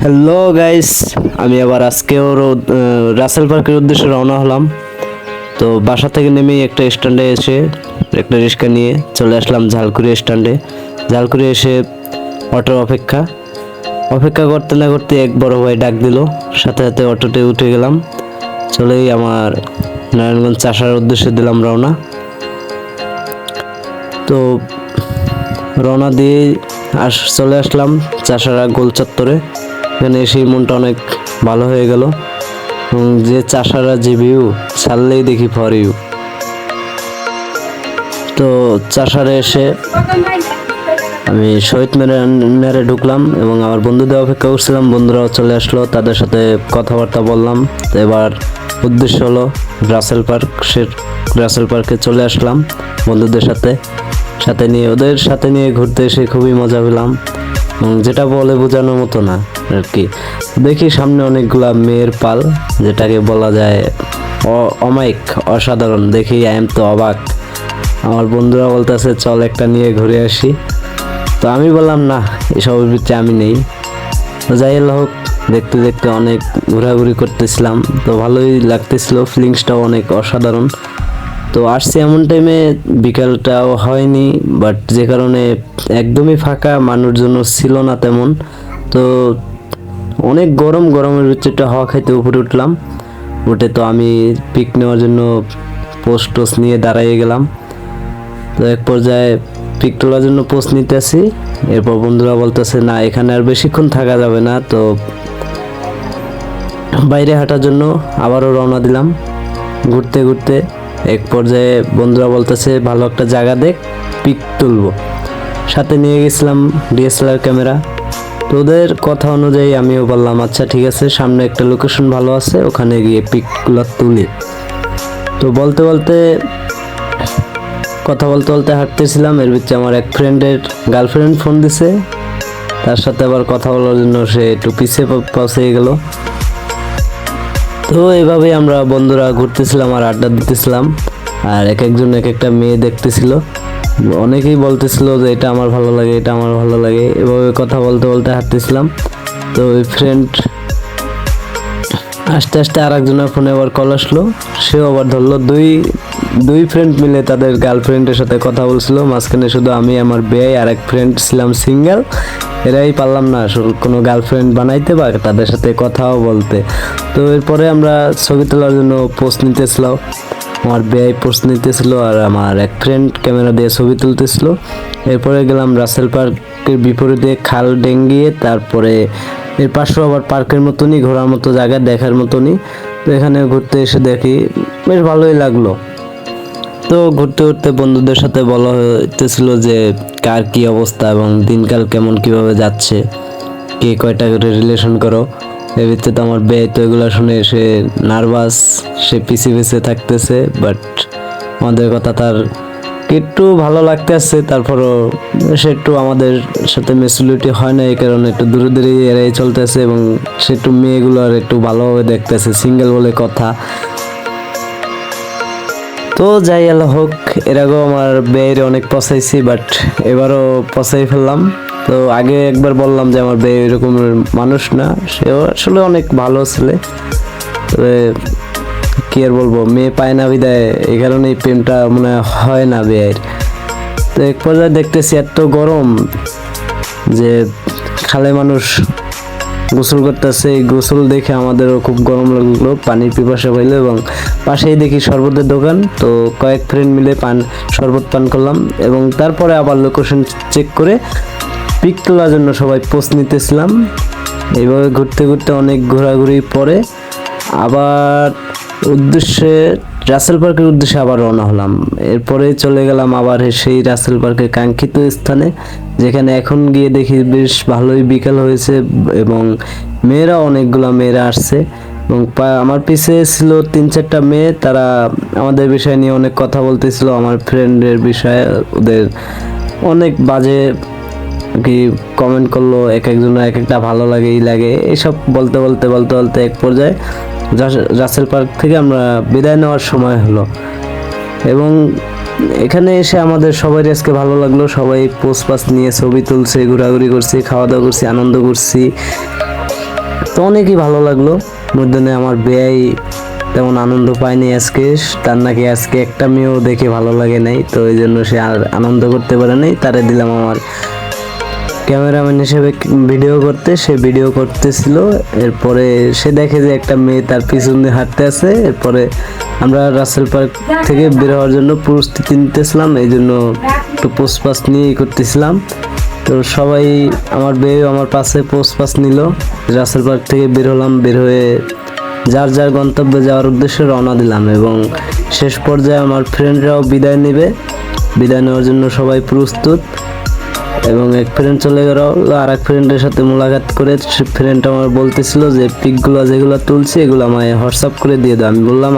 Hello guys, আমি আবার আজকেও রাসেল পার্কের উদ্দেশ্যে রওনা হলাম। তো বাসা থেকে নেমেই একটা স্ট্যান্ডে এসে একটা রিক্সা নিয়ে চলে আসলাম ঝালকুড়ি স্ট্যান্ডে। ঝালকুড়ি এসে অটোর অপেক্ষা করতে না করতে এক বড় ভাই ডাক দিল, সাথে সাথে অটোতে উঠে গেলাম। চলেই আমার নারায়ণগঞ্জ চাষার উদ্দেশ্যে দিলাম রওনা। তো রওনা দিয়ে চলে আসলাম চাষারা গোল চত্বরে। এখানে এসে মনটা অনেক ভালো হয়ে গেল। যে চাষারা যে ভিউ, ছাড়লেই দেখি ফর ইউ। তো চাষারে এসে আমি শহীদ মিনারে ঢুকলাম এবং আমার বন্ধুদের অপেক্ষা করছিলাম। বন্ধুরাও চলে আসলো, তাদের সাথে কথাবার্তা বললাম। তো এবার উদ্দেশ্য হলো রাসেল পার্ক। রাসেল পার্কে চলে আসলাম বন্ধুদের ওদের সাথে নিয়ে ঘুরতে এসে খুবই মজা পেলাম। যেটা বলে বোঝানোর মতো না আর কি। দেখি সামনে অনেকগুলা মেয়ের পাল, যেটাকে বলা যায় অমায়িক, অসাধারণ। দেখি আই এম তো অবাক। আমার বন্ধুরা বলতেছে চল একটা নিয়ে ঘুরে আসি। তো আমি বললাম না, এসবের ভিতরে আমি নেই। তো যাই হোক, দেখতে দেখতে অনেক ঘোরাঘুরি করতেছিলাম। তো ভালোই লাগতেছিল, ফিলিংসটাও অনেক অসাধারণ। তো আসছি এমন টাইমে, বিকালটাও হয়নি, বাট যে কারণে একদমই ফাঁকা, মানুষজন ছিল না তেমন। তো অনেক গরমের ভিতরে হাওয়া খাইতে উপরে উঠলাম। উঠে তো আমি পিক নেওয়ার জন্য পোস্ট নিয়ে দাঁড়াইয়ে গেলাম। তো এক পর্যায়ে পিক তোলার জন্য পোস্ট নিতেছি। এরপর বন্ধুরা বলতেছে না, এখানে আর বেশিক্ষণ থাকা যাবে না। তো বাইরে হাঁটার জন্য আবারও রওনা দিলাম। ঘুরতে ঘুরতে এক পর্যায়ে বন্ধুরা বলতেছে ভালো একটা জায়গা দেখ, পিক তুলবো। সাথে নিয়ে গেছিলাম ডিএসএলআর ক্যামেরা। তো ওদের কথা অনুযায়ী আমিও বললাম আচ্ছা ঠিক আছে, সামনে একটা লোকেশন ভালো আছে, ওখানে গিয়ে পিকগুলো তুলি। তো কথা বলতে হাঁটতেছিলাম। এর ভিতরে আমার এক ফ্রেন্ডের গার্লফ্রেন্ড ফোন দিছে, তার সাথে আবার কথা বলার জন্য সে একটু পিছিয়ে পৌঁছে গেল। তো এইভাবেই আমরা বন্ধুরা ঘুরতেছিলাম আর আড্ডা দিতেছিলাম। আর একজন এক একটা মেয়ে দেখতেছিল। অনেকেই বলতেছিল যে এটা আমার ভালো লাগে, এটা আমার ভালো লাগে। এভাবে কথা বলতে হাঁটতেছিলাম। তো ওই ফ্রেন্ড আস্তে আস্তে আর একজনের ফোনে আবার কল আসলো, সেও আবার ধরলো। দুই ফ্রেন্ড মিলে তাদের গার্লফ্রেন্ডের সাথে কথা বলছিল। মাঝখানে শুধু আমি, আমার বেয়াই আর এক ফ্রেন্ড ছিলাম সিঙ্গেল। এরাই পারলাম না কোনো গার্লফ্রেন্ড বানাইতে বা তাদের সাথে কথাও বলতে। তো এরপরে আমরা ছবি তোলার জন্য পোস্ট নিতেছিলাম। আমার বেয়াই পোস্ট নিতেছিল আর আমার এক ফ্রেন্ড ক্যামেরা দিয়ে ছবি তুলতেছিল। এরপরে গেলাম রাসেল পার্কের বিপরীতে খাল ডেঙ্গিয়ে, তারপরে এর পাশেও আবার পার্কের মতনই, ঘোরার মতো জায়গা, দেখার মতনই। তো এখানে ঘুরতে এসে দেখি বেশ ভালোই লাগলো। তো ঘুরতে ঘুরতে বন্ধুদের সাথে বলা হইতেছিল যে কার কি অবস্থা এবং দিনকাল কেমন, কিভাবে যাচ্ছে, কে কয়টা করে রিলেশন করো। এর ভিতরে তো আমার বেয়ে তো এগুলো শুনে সে নার্ভাস, সে পিছিয়ে থাকতেছে। বাট আমাদের কথা তার একটু ভালো লাগতেছে। তারপরও সে একটু আমাদের সাথে মেচুরিটি হয় না, এই কারণে একটু দূরে এড়াই চলতেছে এবং সে একটু মেয়েগুলো আর একটু ভালোভাবে দেখতেছে, সিঙ্গেল বলে কথা। তো যাই হোক, এর আগেও আমার বেয়ের অনেক পছাইছি, বাট এবারও পছাই ফেললাম। তো আগে একবার বললাম যে আমার বেয়ে এরকম মানুষ না, সেও আসলে অনেক ভালো ছেলে। তবে কি আর বলবো, মেয়ে পায় না বিদায়, এই কারণেই প্রেমটা মনে হয় না বেয়ের। তো এক পর্যায়ে দেখতেছি এত গরম যে খালে মানুষ গোসল করতেছে। এই গোসল দেখে আমাদেরও খুব গরম লাগলো, পানির পিপাসা পাইলো এবং পাশেই দেখি শরবতের দোকান। তো কয়েক ফ্রেন্ড মিলে শরবত পান করলাম এবং তারপরে আবার লোকেশন চেক করে পিক তোলার জন্য সবাই পোস্ট নিতেছিলাম। এইভাবে ঘুরতে ঘুরতে অনেক ঘোরাঘুরি পরে আবার রাসেল পার্কের উদ্দেশ্যে আবার রওনা হলাম। এরপরে চলে গেলাম আবার সেই রাসেল পার্কের কাঙ্ক্ষিত স্থানে, যেখানে এখন গিয়ে দেখি বেশ ভালোই বিকাল হয়েছে এবং অনেকগুলা মেয়েরা আসছে এবং আমার পিছে ছিল 3-4টা মেয়ে। তারা আমাদের বিষয় নিয়ে অনেক কথা বলতেছিল, আমার ফ্রেন্ডের বিষয়ে। ওদের অনেক বাজে কি কমেন্ট করলো, একজনের এক একটা ভালো লাগে, এইসব বলতে এক পর্যায়ে রাসেল পার্ক থেকে আমরা বিদায় নেওয়ার সময় হলো এবং এখানে এসে আমাদের সবাই আজকে ভালো লাগলো। সবাই পোস্ট নিয়ে ছবি তুলছে, ঘোরাঘুরি করছি, খাওয়া দাওয়া করছি, আনন্দ করছি। তো অনেকই ভালো লাগলো। মধ্যে আমার বেয়াই তেমন আনন্দ পায়নি আজকে, তার নাকি আজকে একটা মেয়েও দেখে ভালো লাগে নাই, তো এই জন্য সে আর আনন্দ করতে পারে নাই। তারে দিলাম আমার ক্যামেরাম্যান হিসেবে ভিডিও করতে, সে ভিডিও করতেছিল। এরপরে সে দেখে যে একটা মেয়ে তার পিছন দিয়ে হাঁটতে আছে। এরপরে আমরা রাসেল পার্ক থেকে বের হওয়ার জন্য প্রস্তুতি নিতেছিলাম, এই জন্য একটু পোস্ট পাস নিয়েই করতেছিলাম। তো সবাই আমার বেয়ে আমার পাশে পোস্ট পাস নিল। রাসেল পার্ক থেকে বের হলাম, বের হয়ে যার যার গন্তব্যে যাওয়ার উদ্দেশ্যে রওনা দিলাম। এবং শেষ পর্যায়ে আমার ফ্রেন্ডরাও বিদায় নেবে, বিদায় নেওয়ার জন্য সবাই প্রস্তুত। এবং এক ফ্রেন্ড চলে গেল, আর এক ফ্রেন্ডের সাথে মোলাকাত করে ফ্রেন্ড আমার বলতেছিল যে পিকগুলো যেগুলো তুলছি এগুলো আমায় হোয়াটসঅ্যাপ করে দিয়ে দাও। আমি বললাম